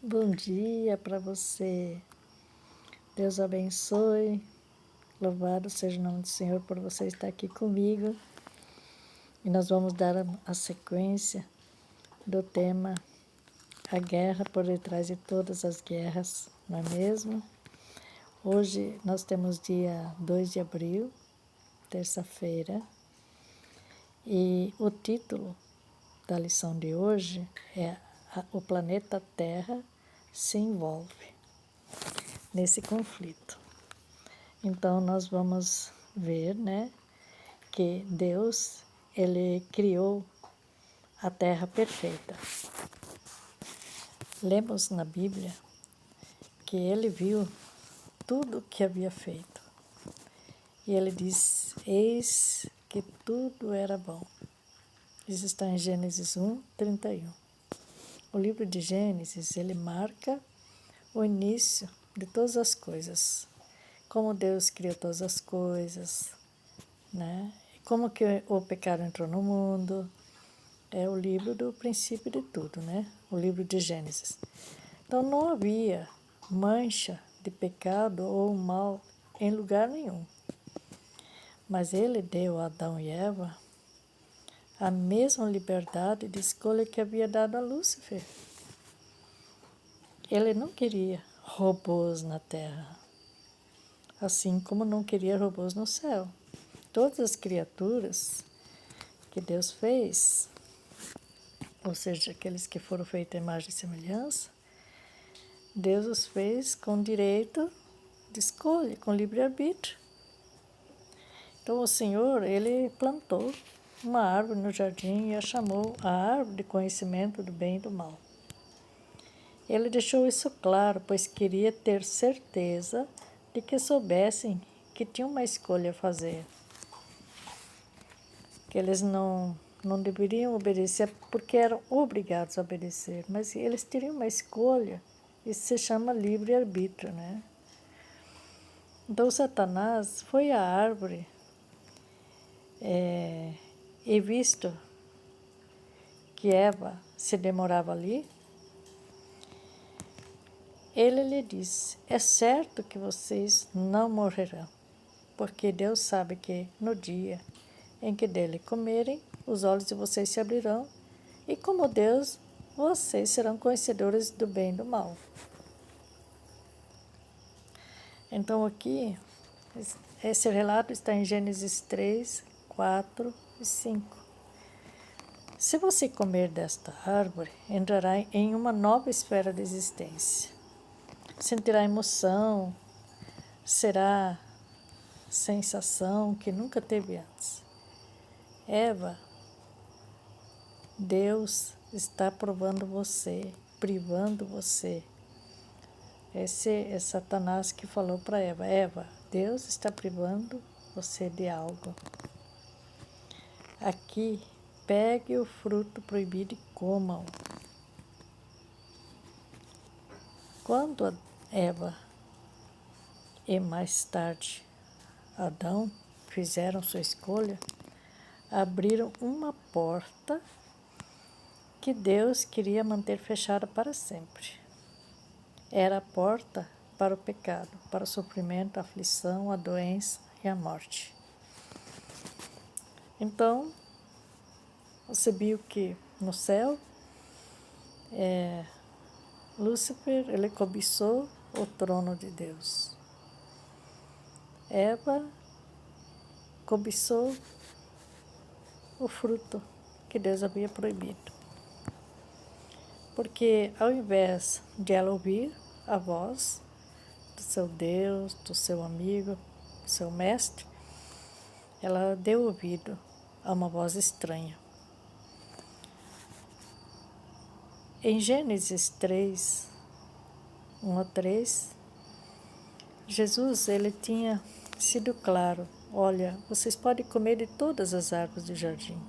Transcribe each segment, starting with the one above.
Bom dia para você. Deus abençoe. Louvado seja o nome do Senhor por você estar aqui comigo. E nós vamos dar a sequência do tema A Guerra por Detrás de Todas as Guerras, não é mesmo? Hoje nós temos dia 2 de abril, terça-feira, e o título da lição de hoje é O planeta Terra se envolve nesse conflito. Então nós vamos ver, que Deus, ele criou a terra perfeita. Lemos na Bíblia que ele viu tudo o que havia feito. E ele diz: eis que tudo era bom. Isso está em Gênesis 1:31. O livro de Gênesis, ele marca o início de todas as coisas. Como Deus criou todas as coisas, né? Como que o pecado entrou no mundo. É o livro do princípio de tudo, né? O livro de Gênesis. Então não havia mancha de pecado ou mal em lugar nenhum. Mas ele deu a Adão e Eva a mesma liberdade de escolha que havia dado a Lúcifer. Ele não queria robôs na terra, assim como não queria robôs no céu. Todas as criaturas que Deus fez, ou seja, aqueles que foram feitos à imagem e semelhança, Deus os fez com direito de escolha, com livre-arbítrio. Então o Senhor, ele plantou uma árvore no jardim e a chamou a árvore de conhecimento do bem e do mal. Ele deixou isso claro, pois queria ter certeza de que soubessem que tinham uma escolha a fazer. Que eles não deveriam obedecer porque eram obrigados a obedecer, mas eles teriam uma escolha. Isso se chama livre-arbítrio, né? Então Satanás foi à árvore e visto que Eva se demorava ali, ele lhe disse: é certo que vocês não morrerão, porque Deus sabe que no dia em que dele comerem, os olhos de vocês se abrirão, e como Deus, vocês serão conhecedores do bem e do mal. Então aqui, esse relato está em Gênesis 3, 4 e 5. Se você comer desta árvore, entrará em uma nova esfera de existência. Sentirá emoção, será sensação que nunca teve antes. Eva, Deus está provando você, privando você. Esse é Satanás que falou para Eva: Eva, Deus está privando você de algo. Aqui, pegue o fruto proibido e coma-o. Quando Eva e mais tarde Adão fizeram sua escolha, abriram uma porta que Deus queria manter fechada para sempre. Era a porta para o pecado, para o sofrimento, a aflição, a doença e a morte. Então, você viu que no céu, Lúcifer, ele cobiçou o trono de Deus. Eva cobiçou o fruto que Deus havia proibido. Porque ao invés de ela ouvir a voz do seu Deus, do seu amigo, do seu mestre, ela deu ouvido a uma voz estranha. Em Gênesis 3, 1 a 3, Jesus ele tinha sido claro: olha, vocês podem comer de todas as árvores do jardim,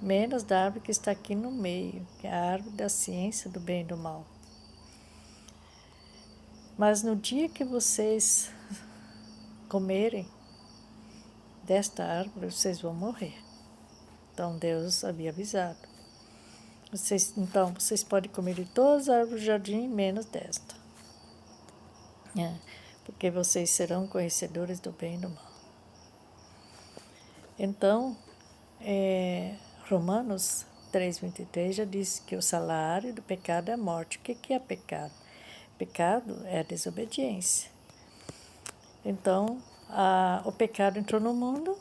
menos da árvore que está aqui no meio, que é a árvore da ciência do bem e do mal. Mas no dia que vocês comerem desta árvore, vocês vão morrer. Então Deus havia avisado. Vocês podem comer de todas as árvores do jardim, menos desta. Porque vocês serão conhecedores do bem e do mal. Então, Romanos 3:23 já diz que o salário do pecado é a morte. O que é pecado? Pecado é a desobediência. Então, o pecado entrou no mundo,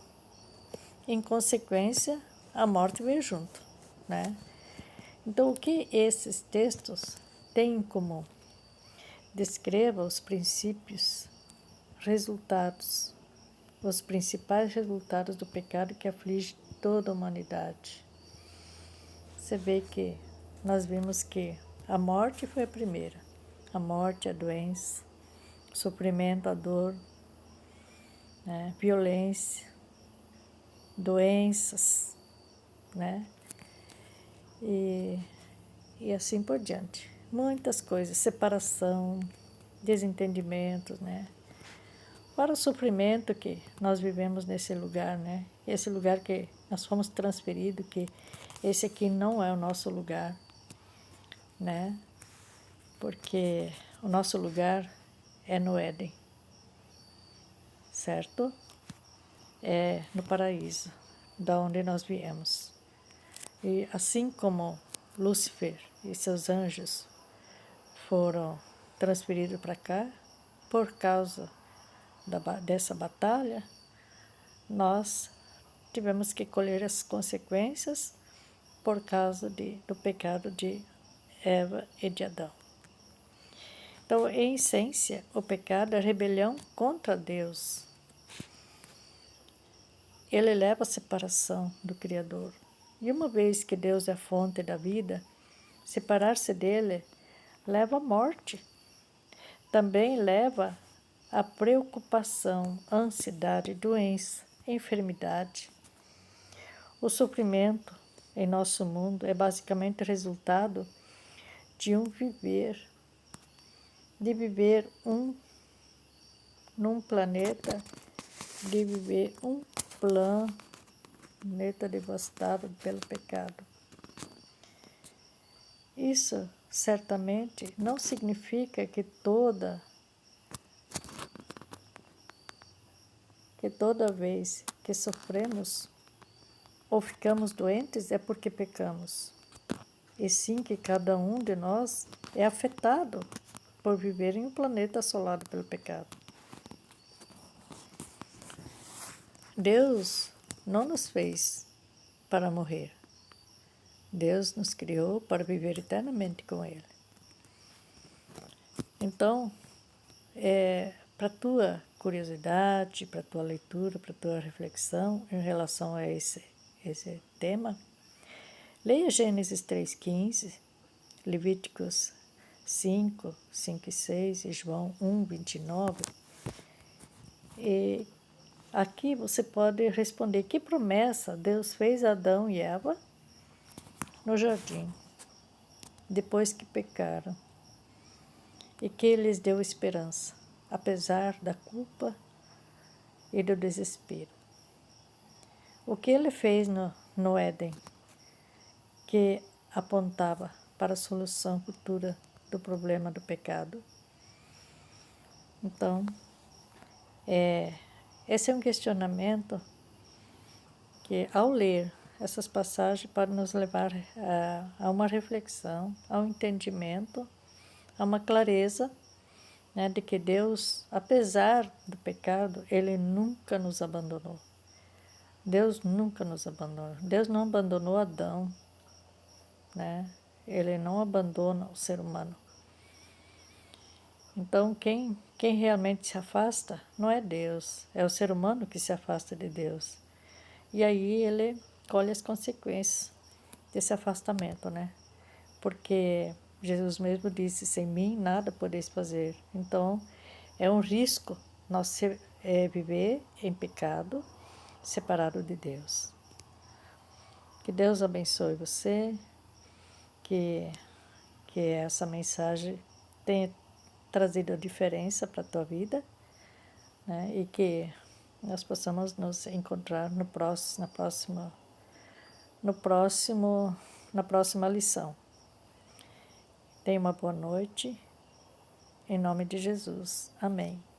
em consequência, a morte veio junto, né? Então, o que esses textos têm em comum? Descreva os princípios, resultados, os principais resultados do pecado que aflige toda a humanidade. Você vê que nós vimos que a morte foi a primeira. A morte, a doença, o sofrimento, a dor, né? Violência, doenças, né? E assim por diante. Muitas coisas, separação, desentendimentos, né? Para o sofrimento que nós vivemos nesse lugar, né? Esse lugar que nós fomos transferidos, que esse aqui não é o nosso lugar, né? Porque o nosso lugar é no Éden, certo? É no paraíso, da onde nós viemos. E assim como Lúcifer e seus anjos foram transferidos para cá, por causa dessa batalha, nós tivemos que colher as consequências por causa do pecado de Eva e de Adão. Então, em essência, o pecado é a rebelião contra Deus. Ele leva à separação do Criador. E uma vez que Deus é a fonte da vida, separar-se dele leva à morte. Também leva à preocupação, ansiedade, doença, enfermidade. O sofrimento em nosso mundo é basicamente resultado de viver num planeta, de viver um planeta devastado pelo pecado. Isso certamente não significa que toda vez que sofremos ou ficamos doentes é porque pecamos. E sim que cada um de nós é afetado por viver em um planeta assolado pelo pecado. Deus não nos fez para morrer. Deus nos criou para viver eternamente com Ele. Então, para a tua curiosidade, para a tua leitura, para a tua reflexão em relação a esse tema, leia Gênesis 3:15, Levíticos 5, 5 e 6 e João 1, 29. E aqui você pode responder que promessa Deus fez a Adão e Eva no jardim, depois que pecaram, e que lhes deu esperança, apesar da culpa e do desespero. O que ele fez no Éden, que apontava para a solução futura do problema do pecado? Então, esse é um questionamento que, ao ler essas passagens, pode nos levar a uma reflexão, ao entendimento, a uma clareza, né, de que Deus, apesar do pecado, Ele nunca nos abandonou. Deus nunca nos abandonou. Deus não abandonou Adão, né? Ele não abandona o ser humano. Então, quem realmente se afasta não é Deus, é o ser humano que se afasta de Deus. E aí ele colhe as consequências desse afastamento, né? Porque Jesus mesmo disse, sem mim nada podeis fazer. Então, é um risco nós viver em pecado, separado de Deus. Que Deus abençoe você, que essa mensagem tenha trazido a diferença para a tua vida, né? E que nós possamos nos encontrar no próximo na próxima lição. Tenha uma boa noite. Em nome de Jesus. Amém.